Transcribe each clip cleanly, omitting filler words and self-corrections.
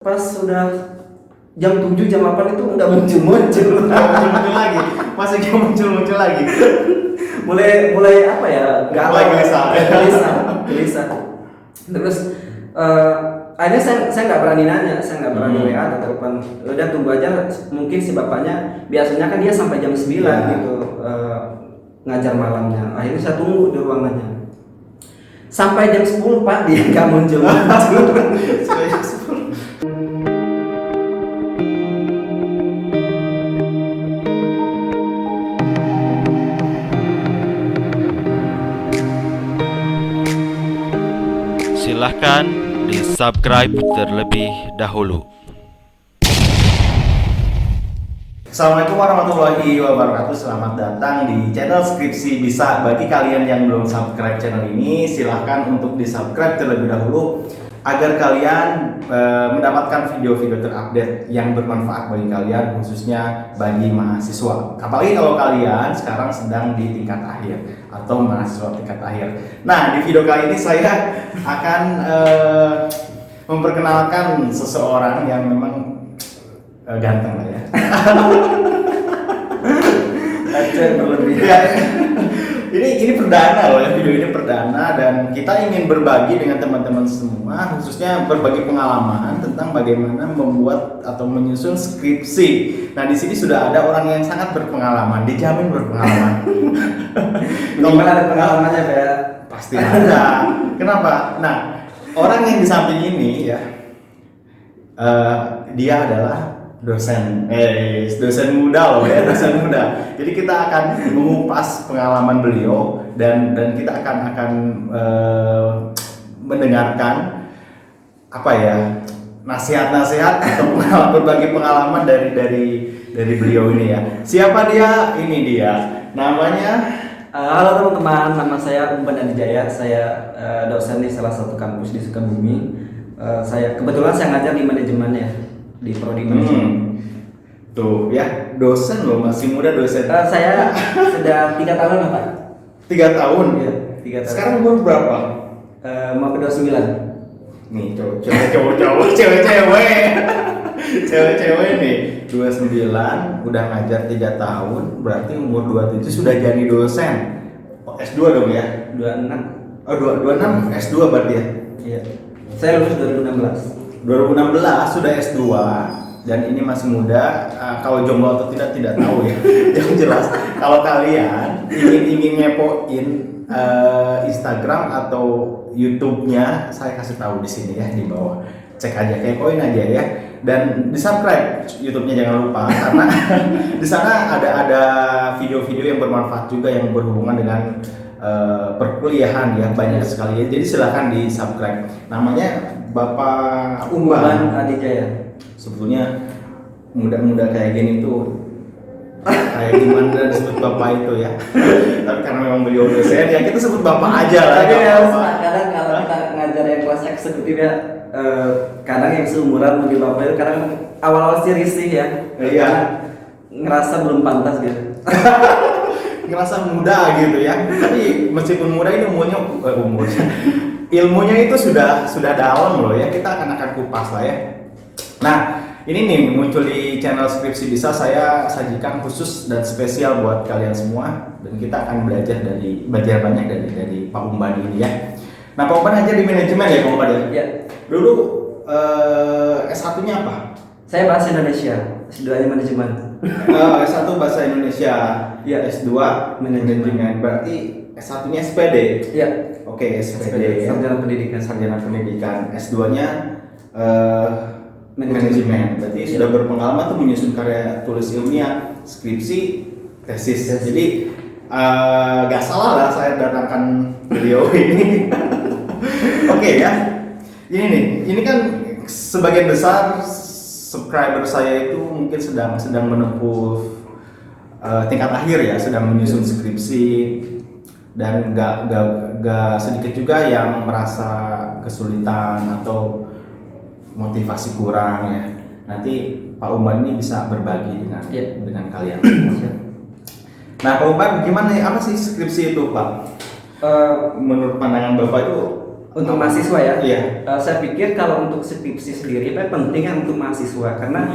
Pas sudah jam 7 jam 8 itu udah muncul lagi, masih muncul lagi. mulai apa ya, Mulai gelisah. Terus akhirnya saya nggak berani nanya, saya nggak berani WA atau telepon. Udah tunggu aja, mungkin si bapaknya biasanya kan dia sampai jam 9 gitu ngajar malamnya. Akhirnya saya tunggu di ruangannya sampai jam 10 Pak, dia nggak muncul. Silahkan di-subscribe terlebih dahulu. Assalamualaikum warahmatullahi wabarakatuh. Selamat datang di channel Skripsi Bisa. Bagi kalian yang belum subscribe channel ini, silahkan untuk di-subscribe terlebih dahulu agar kalian mendapatkan video-video terupdate yang bermanfaat bagi kalian, khususnya bagi mahasiswa. Apalagi kalau kalian sekarang sedang di tingkat akhir atau mahasiswa tingkat akhir. Nah, di video kali ini saya akan memperkenalkan seseorang yang memang ganteng lah ya. Ini perdana loh ya, video ini perdana, dan kita ingin berbagi dengan teman-teman semua, khususnya berbagi pengalaman tentang bagaimana membuat atau menyusun skripsi. Nah, di sini sudah ada orang yang sangat berpengalaman, dijamin berpengalaman. Minimal ada pengalamannya ya. Pasti ada. Kenapa? Nah, orang yang di samping ini ya, dia adalah dosen muda loh ya, dosen muda. Jadi kita akan mengupas pengalaman beliau dan kita akan mendengarkan apa ya, nasihat-nasihat atau berbagi pengalaman dari beliau ini ya. Siapa dia? Ini dia. Namanya. Halo teman-teman, nama saya Umpan Adijaya. Saya dosen di salah satu kampus di Sukabumi. Saya kebetulan ngajar di manajemen ya, di prodi manajemen. Tuh ya, dosen loh, masih muda dosen. Saya sudah 3 tahun lah Pak. 3 tahun? Iya, 3 tahun. Sekarang umur berapa? Mau ke 29. Nih, cowok, cewek nih, 29, udah ngajar 3 tahun, berarti umur 27 sudah jadi dosen. Oh, S2 dong ya? 26. Oh, 26 S2 berarti ya? Iya. Saya lulus 2016 sudah S2, dan ini masih muda. Kalau jomblo atau tidak tahu ya. Yang jelas kalau kalian ingin ngepoin Instagram atau YouTube-nya, saya kasih tahu di sini ya, di bawah. Cek aja, kepoin aja ya. Dan di-subscribe YouTube-nya jangan lupa, karena di sana ada video-video yang bermanfaat juga yang berhubungan dengan perkuliahan ya, banyak sekali ya. Jadi silahkan di-subscribe. Namanya Bapak Umpan Adijaya. Sebetulnya muda-muda kayak gini tuh kayak gimana disebut bapak itu ya. Tapi karena memang beliau dosen ya, kita sebut bapak aja lah. Tapi ya, kadang kalau kita ngajar yang kelas eksekutif ya, kadang yang seumuran mungkin bapak itu kadang awal-awal sih risih ya. Iya. Ngerasa belum pantas gitu. Ngerasa muda gitu ya. Tapi meskipun muda ini ilmunya itu sudah dalam loh ya. Kita akan kupas lah ya. Nah, ini nih muncul di channel Skripsi Bisa, saya sajikan khusus dan spesial buat kalian semua, dan kita akan belajar banyak dari Pak Umban ini ya. Nah, Pak Umban aja di manajemen ya, Pak Umban ya? Ya. Dulu S1-nya apa? Saya bahasa Indonesia, S2-nya manajemen. S1 bahasa Indonesia, ya. S2 manajemen. Berarti S1-nya SPD. Ya. Oke, SPD. Sarjana pendidikan. S2-nya manajemen. Berarti sudah berpengalaman tuh menyusun karya tulis ilmiah, skripsi, tesis. Jadi gak salah lah saya datangkan beliau ini. Oke ya. Ini kan sebagian besar subscriber saya itu mungkin sedang menempuh tingkat akhir ya, sedang menyusun skripsi, dan gak sedikit juga yang merasa kesulitan atau motivasi kurang ya. Nanti Pak Umban ini bisa berbagi dengan kalian. Nah, Pak Umban, gimana ya, apa sih skripsi itu Pak? Menurut pandangan Bapak itu Untuk mahasiswa ya. Iya. Saya pikir kalau untuk skripsi sendiri Pak, pentingnya untuk mahasiswa karena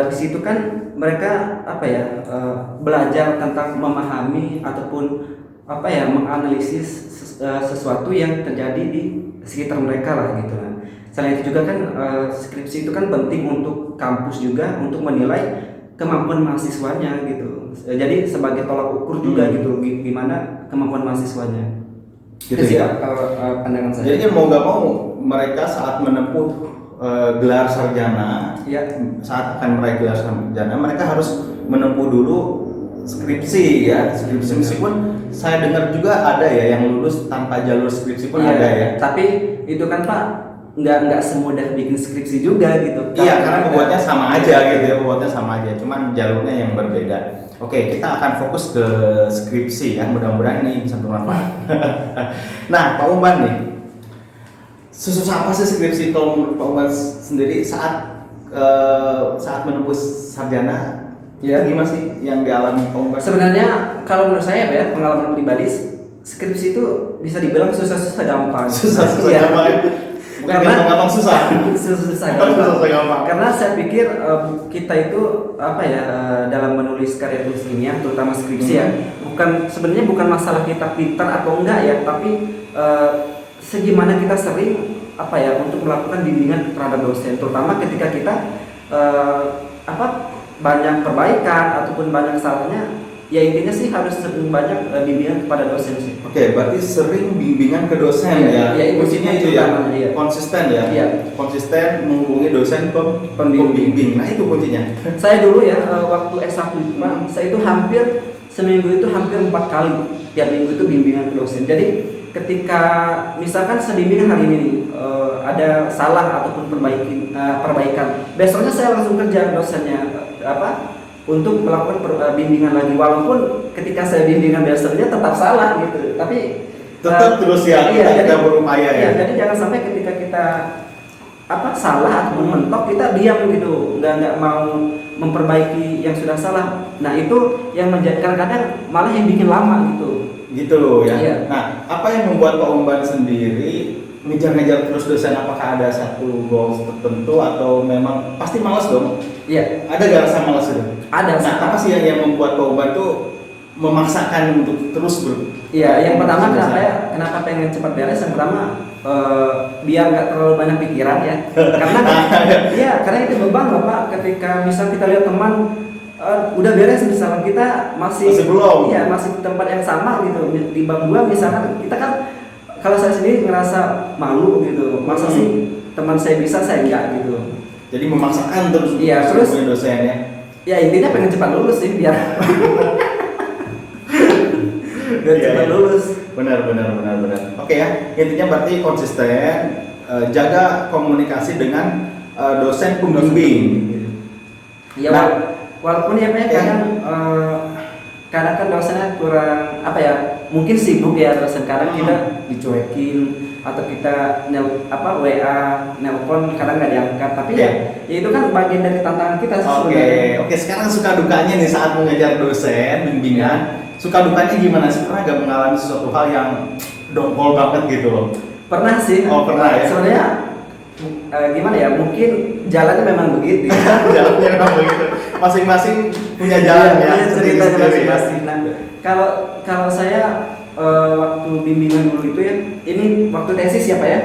di situ kan mereka belajar tentang memahami ataupun menganalisis sesuatu yang terjadi di sekitar mereka lah gitu kan. Selain itu juga kan skripsi itu kan penting untuk kampus juga untuk menilai kemampuan mahasiswanya gitu. Jadi sebagai tolak ukur juga gitu gimana kemampuan mahasiswanya. Gitu Itu sih, ya. Pak, kalau pandangan saya. Jadi kan mau nggak mau mereka saat menempuh gelar sarjana, Ya. saat akan meraih gelar sarjana, mereka harus menempuh dulu skripsi ya. Skripsi meskipun saya dengar juga ada ya yang lulus tanpa jalur skripsi pun Iya, ada ya. Tapi itu kan Pak nggak semudah bikin skripsi juga gitu. Iya, karena bobotnya sama aja gitu ya, bobotnya sama aja, cuman jalurnya yang berbeda. Oke, kita akan fokus ke skripsi ya, mudah-mudahan ini bisa bermanfaat. Nah, Pak Umban nih, sesusah apa sih skripsi kalau menurut Pak Umban sendiri saat menempuh sarjana? Ya. Gimana sih yang dialami Pak Umban? Sebenarnya kalau menurut saya ya pengalaman pribadi skripsi itu bisa dibilang susah-susah gampang. Susah-susah Iya. gampang. Bukan gampang susah. Susah-susah Susah-susah gampang. gampang. Karena saya pikir kita itu dalam menulis karya tulis ilmiah terutama skripsi ya, sebenarnya bukan masalah kita pintar atau enggak ya, tapi segimana kita sering untuk melakukan bimbingan terhadap dosen, terutama ketika kita banyak perbaikan ataupun banyak salahnya. Ya intinya sih harus sering banyak bimbingan kepada dosen sih. Oke, berarti sering bimbingan ke dosen Iya, ya. iya, itu Kuncinya itu utama, ya. iya. Konsisten ya. Iya. Konsisten menghubungi dosen Pembimbing. Nah, itu kuncinya. Saya dulu ya waktu S1 Pak, saya itu hampir seminggu itu hampir 4 kali tiap minggu itu bimbingan ke dosen. Jadi ketika misalkan saya bimbingan hari ini nih, ada salah ataupun perbaikan, besoknya saya langsung kerja dosennya untuk melakukan bimbingan lagi, walaupun ketika saya bimbingan dosennya tetap salah gitu, tapi Tetap terus ya, iya, kita berupaya ya. Jadi jangan sampai ketika kita salah ataupun mentok kita diam gitu, nggak mau memperbaiki yang sudah salah. Nah itu yang menjadi kadang-kadang malah yang bikin lama gitu. Gitu ya. Iya. Nah, apa yang membuat Pak Umban sendiri ngejar-ngejar terus dosen? Apakah ada satu goals tertentu atau memang pasti malas dong? Iya. Ada gak rasa malas itu? Ada. Nah, apa sih yang membuat Pak Umban tuh memaksakan untuk terus Iya, yang pertama kenapa pengen cepat beres? Yang pertama biar nggak terlalu banyak pikiran ya. Karena karena itu beban Bapak ketika misal kita lihat teman udah beres misalnya kita masih belum. Iya, masih di tempat yang sama gitu. Di bangku misalkan kita kan kalau saya sendiri ngerasa malu gitu. Masa sih teman saya bisa saya enggak gitu. Jadi memaksakan terus Iya, terus punya dosen ya. Ya intinya pengen cepat lulus sih biar cepat lulus. Benar. Oke ya, intinya berarti konsisten, jaga komunikasi dengan dosen pembimbing. Ya walaupun ya Pak, kadang kan dosennya kurang mungkin sibuk ya dosen, kadang kita dicuekin atau kita WA nelpon kadang nggak diangkat, tapi ya itu kan bagian dari tantangan kita sebenarnya. Oke, sekarang suka dukanya nih saat mengejar dosen bimbingan. Suka dukanya gimana sih? Pernah gak mengalami sesuatu hal yang dongkol banget gitu loh? Pernah sih. Oh, pernah ya? Sebenarnya gimana ya? Mungkin jalannya memang begitu. Jalannya memang begitu. Masing-masing punya jalan ya. Ceritanya masing-masing. Nah, kalau saya waktu bimbingan dulu itu ya, ini waktu tesis ya Pak ya?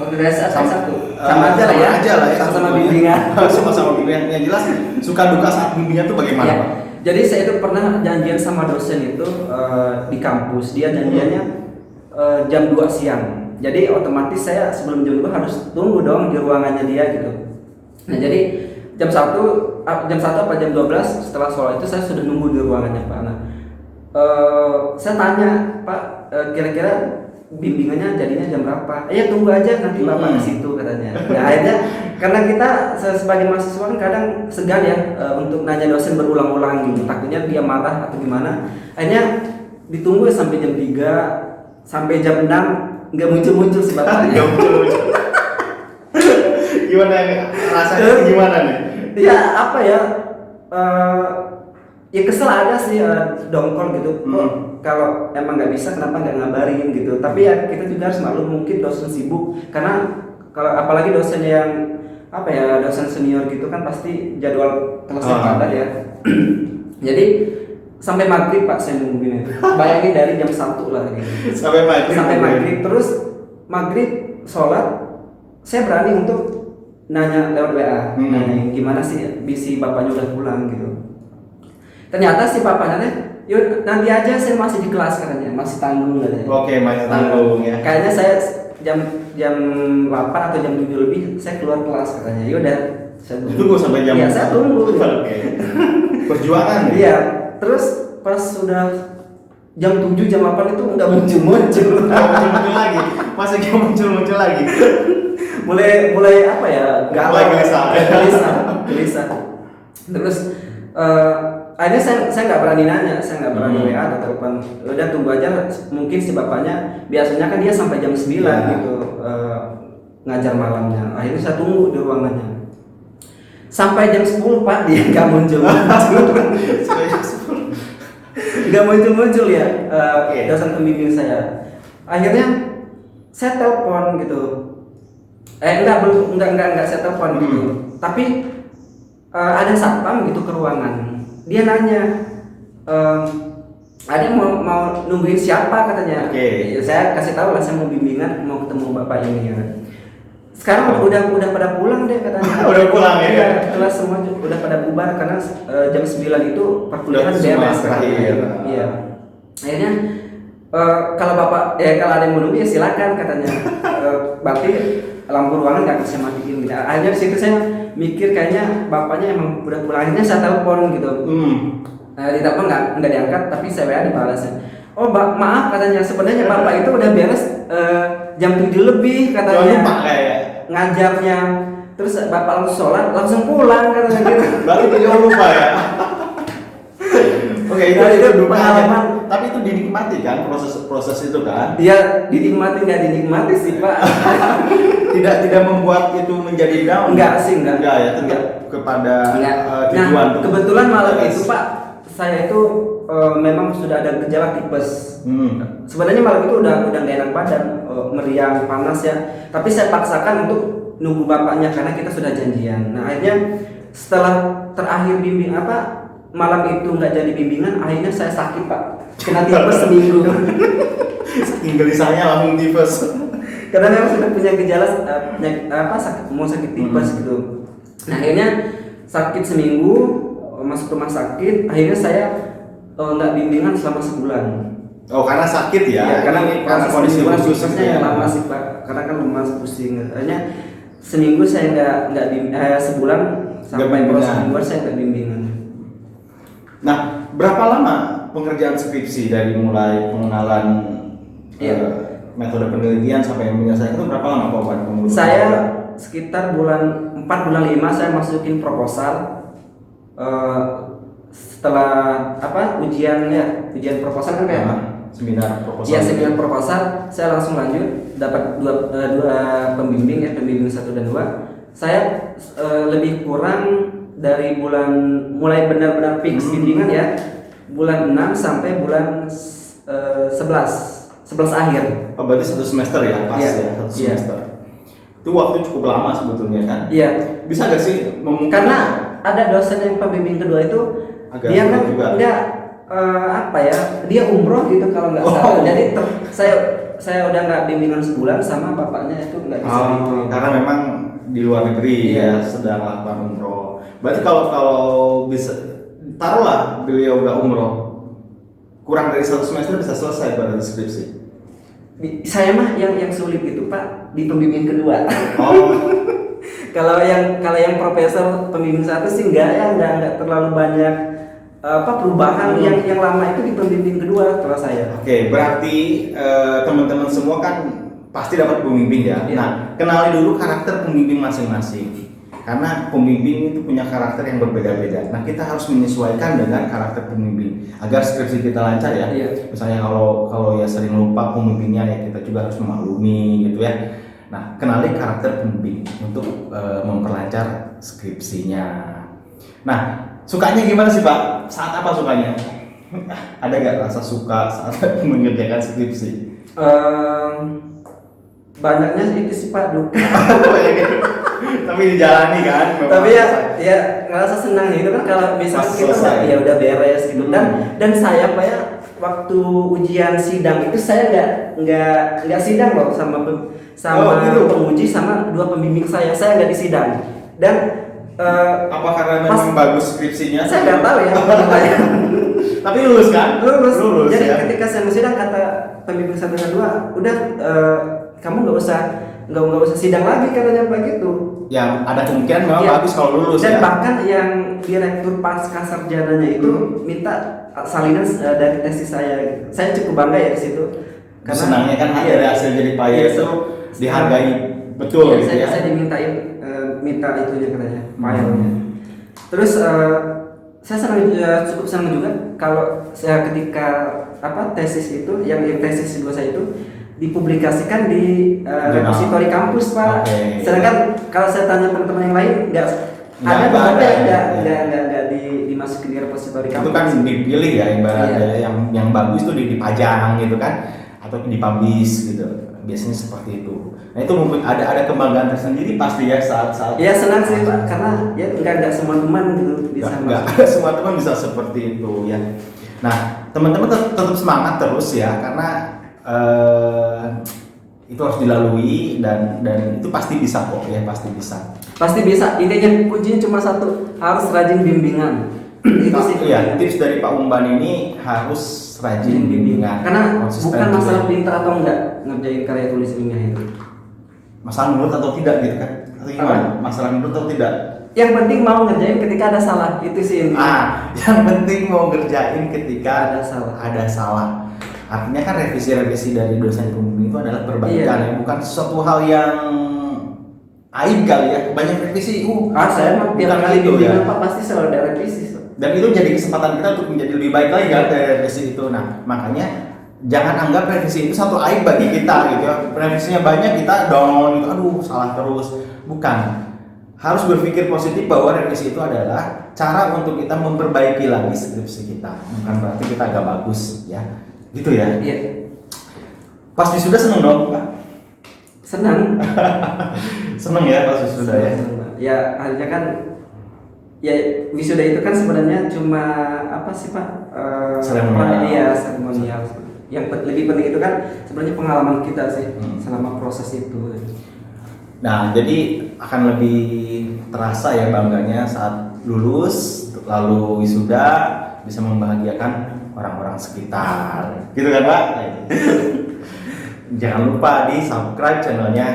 Waktu tesis S1 sama aja lah ya. Sama-sama bimbingan. Sama-sama bimbingan. Yang jelas suka duka saat bimbingan tuh bagaimana Ya. Pak? Jadi saya itu pernah janjian sama dosen itu di kampus. Dia janjiannya jam 2 siang. Jadi otomatis saya sebelum jam 2 harus tunggu dong di ruangannya dia gitu. Nah, jadi jam 1 apa jam 12 setelah sholat itu saya sudah nunggu di ruangannya Pak. Nah, saya tanya Pak, kira-kira bimbingannya jadinya jam berapa? Ya tunggu aja nanti Bapak ke situ katanya. Nah, akhirnya karena kita sebagai mahasiswa kan kadang segan ya untuk nanya dosen berulang-ulang gitu. Takutnya dia marah atau gimana. Akhirnya ditunggu sampai jam 3 sampai jam 6 nggak muncul-muncul si bapaknya. Nggak muncul. Gimana rasanya gimana nih? Ya Ya kesel ada sih, dongkol gitu. Kok kalau emang nggak bisa kenapa nggak ngabarin gitu. Tapi ya kita juga harus maklum, mungkin dosen sibuk, karena kalau apalagi dosen yang apa ya, dosen senior gitu kan pasti jadwal kelasnya padat ya. Jadi sampai maghrib Pak saya nungguin itu. Bayangin dari jam 1 lah gitu. Sampai maghrib, terus maghrib sholat saya berani untuk nanya lewat WA, nanya gimana sih bisi bapaknya udah pulang gitu. Ternyata si bapaknya yuk nanti aja, saya masih di kelas katanya, masih tanggung katanya. Oke, masih tanggung ya. Kayaknya saya jam 8 atau jam 7 lebih saya keluar kelas katanya. Yaudah, saya Tunggu sampai jam. Iya, saya tunggu. Oke. Perjuangan ya. Iya, terus pas sudah jam 7 jam 8 itu nggak muncul lagi. Masih muncul lagi. mulai apa ya, galau, gelisah. Terus akhirnya saya nggak berani nanya, saya nggak berani WA atau telepon. Udah tunggu aja, mungkin si bapaknya biasanya kan dia sampai jam 9 gitu ngajar malamnya. Akhirnya saya tunggu di ruangannya sampai jam 10 Pak, dia nggak muncul. Nggak muncul ya, dosen pembimbing saya. Akhirnya saya telepon gitu. Enggak saya telepon gitu. Tapi ada satpam gitu ke ruangan. Dia nanya, ada yang mau nungguin siapa katanya. Oke. Saya kasih tahu lah, saya mau bimbingan, mau ketemu bapak ini ya. Sekarang udah pada pulang deh katanya. Udah pulang ya? Iya, kelas semua udah pada bubar karena jam 9 itu perkuliahan beres. Iya. Akhirnya kalau bapak kalau ada yang mau nunggu ya silakan katanya. Berarti lampu ruangan nggak bisa matiin gitu. Akhirnya di situ saya mikir kayaknya bapaknya emang udah pulang. Akhirnya saya telepon gitu. Di telepon nggak diangkat, tapi saya WA dibalasnya. Oh maaf katanya, sebenarnya bapak itu udah beres jam 7 lebih katanya. Lupa kayak ngajarnya, terus bapak langsung sholat langsung pulang katanya gitu. Berarti dia lupa ya. Oke, itu pengalaman. Tapi itu dinikmati kan proses itu kan? Dia dinikmati nggak dinikmati sih Pak. tidak membuat itu menjadi down. Enggak sih, enggak ya, tetap kepada tujuan. Nah, kebetulan malam itu Pak, saya itu memang sudah ada gejala tipes. Sebenarnya malam itu udah nggak enak badan, meriang, panas ya. Tapi saya paksakan untuk nunggu bapaknya karena kita sudah janjian. Nah akhirnya setelah terakhir malam itu nggak jadi bimbingan, akhirnya saya sakit Pak, kena tipes seminggu. Saking gelisahnya langsung tipes. Karena memang sudah punya gejala sakit tipes gitu. Nah akhirnya sakit seminggu, masuk rumah sakit. Akhirnya saya nggak bimbingan selama sebulan. Oh karena sakit ya? Karena kondisi khususnya yang lama sih Pak. Karena kan lemas, pusing. Akhirnya seminggu saya nggak sebulan sampai proses keluar saya nggak bimbingan. Nah, berapa lama pengerjaan skripsi dari mulai pengenalan metode penelitian sampai menyelesaikan itu berapa lama Pak? Saya sekitar bulan 4 bulan 5 saya masukin proposal. Setelah ujian proposal kan kayak seminar proposal. Ya seminar proposal saya langsung lanjut dapat dua pembimbing ya, pembimbing 1 dan 2. Saya lebih kurang dari bulan mulai benar-benar fix bimbingan ya bulan 6 sampai bulan 11 akhir. Oh, berarti 1 semester ya, pas ya, 1 semester. Itu waktu cukup lama sebetulnya kan? Iya. Bisa nggak sih karena ada dosen yang pembimbing kedua itu agak dia kan enggak dia umroh gitu kalau nggak salah. Jadi saya udah nggak bimbingan sebulan sama bapaknya itu nggak bisa gitu. Karena memang di luar negeri ya sedang melakukan umroh. Berarti kalau bisa taruhlah beliau udah umroh, kurang dari 1 semester bisa selesai pada skripsi. Saya mah yang sulit gitu Pak di pembimbing kedua. Kalau yang profesor pembimbing 1 sih enggak terlalu banyak perubahan. Yang lama itu di pembimbing kedua kalau saya. Oke, berarti teman-teman semua kan pasti dapat pembimbing ya. Nah, kenali dulu karakter pembimbing masing-masing. Karena pembimbing itu punya karakter yang berbeda-beda. Nah, kita harus menyesuaikan dengan karakter pembimbing agar skripsi kita lancar ya. Misalnya kalau ya sering lupa pembimbingnya ya kita juga harus memaklumi gitu ya. Nah, kenali karakter pembimbing untuk memperlancar skripsinya. Nah, Sukanya gimana sih Pak? Saat apa sukanya? Ada nggak rasa suka saat mengerjakan skripsi? Banyaknya itu sih Pak duka. Tapi dijalani kan? Tapi ya ngerasa senang gitu kan kalau misalnya Pas kita selesai. ya udah beres gitu. Dan saya Pak ya waktu ujian sidang itu saya nggak sidang loh sama gitu. penguji sama 2 pembimbing saya nggak disidang. Dan apa karena memang bagus skripsinya? saya nggak tahu ya nilainya. Tapi lulus kan? Lulus. Jadi ya? ketika saya sidang kata pembimbing 1 dan 2, udah kamu nggak usah sidang lagi katanya begitu. Ya ada kemungkinan memang Iya. bagus kalau lulus Dan ya. bahkan yang direktur pasca sarjananya itu minta salinan dari tesis saya. Saya cukup bangga ya di situ. Senangnya kan iya, ada hasil jadi payah iya, itu dihargai betul gitu ya. Saya dimintain minta itunya katanya filenya. Terus saya cukup senang juga kalau saya ketika tesis itu yang tesis 2 saya itu dipublikasikan di repositori kampus Pak. Okay. Sedangkan kalau saya tanya teman-teman yang lain nggak dimasukin di repositori kampus. Itu kan dipilih ya ibaratnya yang bagus tuh dipajang gitu kan atau dipublish gitu. Biasanya seperti itu. Nah itu mungkin ada kebanggaan tersendiri pasti ya saat. Iya senang sih Pak karena ya nggak semua teman gitu bisa nggak semua teman bisa seperti itu ya. Nah teman-teman tetap semangat terus ya karena itu harus dilalui dan itu pasti bisa kok ya pasti bisa. Intinya kuncinya cuma satu, harus rajin bimbingan. Itu sih ya tips dari Pak Umban ini harus rajin bimbingan karena konsisten bukan masalah juga. pintar atau enggak ngerjain karya tulis ilmiah itu, masalah menurut atau tidak gitu kan atau gimana? Masalah menurut atau tidak, yang penting mau ngerjain ketika ada salah, itu sih intinya. yang penting mau ngerjain ketika ada salah. Artinya kan revisi dari dosen pembimbing itu adalah perbaikan ya, bukan sesuatu hal yang aib kali ya. Banyak revisi, saya mah tiap kali bimbingan Pak pasti selalu ada revisi. Dan itu jadi kesempatan kita untuk menjadi lebih baik lagi kan dari revisi itu. Nah, makanya jangan anggap revisi itu satu aib bagi kita gitu ya. Revisinya banyak kita down gitu, aduh salah terus. Bukan. Harus berpikir positif bahwa revisi itu adalah cara untuk kita memperbaiki lagi skripsi kita. Bukan berarti kita agak bagus ya. Gitu ya. Iya. Pas wisuda seneng dong, Pak? Senang. Seneng ya pas wisuda ya. Ya akhirnya kan ya wisuda itu kan sebenarnya cuma apa sih Pak? Seremonial. Yang lebih penting itu kan sebenarnya pengalaman kita sih selama proses itu. Nah, jadi akan lebih terasa ya bangganya saat lulus lalu wisuda bisa membahagiakan orang-orang sekitar, gitu kan Pak? Jangan lupa di subscribe channelnya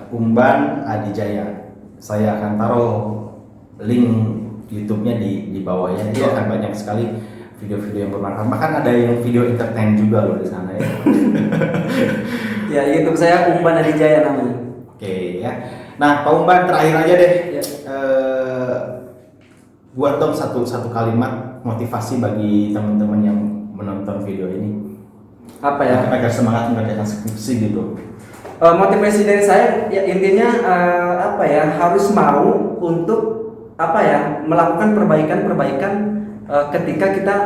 Umban Adijaya. Saya akan taruh link YouTube-nya di bawahnya. Itu akan banyak sekali video-video yang bermanfaat. Bahkan ada yang video entertain juga loh di sana ya. Ya YouTube saya Umban Adijaya namanya. Oke ya. Nah Pak Umban terakhir aja deh. Ya. Buat dong satu kalimat motivasi bagi teman-teman yang menonton video ini. Apa ya? Agar semangat mengerjakan skripsi gitu. Motivasi dari saya ya intinya harus mau untuk melakukan perbaikan ketika kita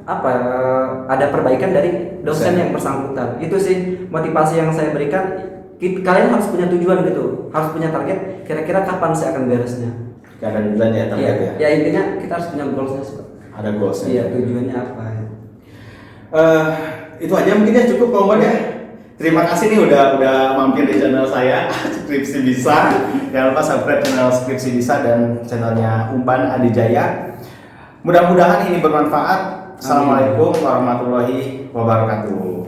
ada perbaikan dari dosen yang bersangkutan. Itu sih motivasi yang saya berikan. Kalian harus punya tujuan gitu, harus punya target. Kira-kira kapan saya akan beresnya? Ada deadline ya target ya. Ya intinya kita harus punya goalsnya. Ada goalsnya. Iya tujuannya apa? Itu aja mungkin ya cukup Pak Umban ya. Terima kasih nih udah mampir di channel saya Skripsi Bisa. Jangan lupa subscribe channel Skripsi Bisa dan channelnya Umban Adijaya. Mudah-mudahan ini bermanfaat. Assalamualaikum warahmatullahi wabarakatuh.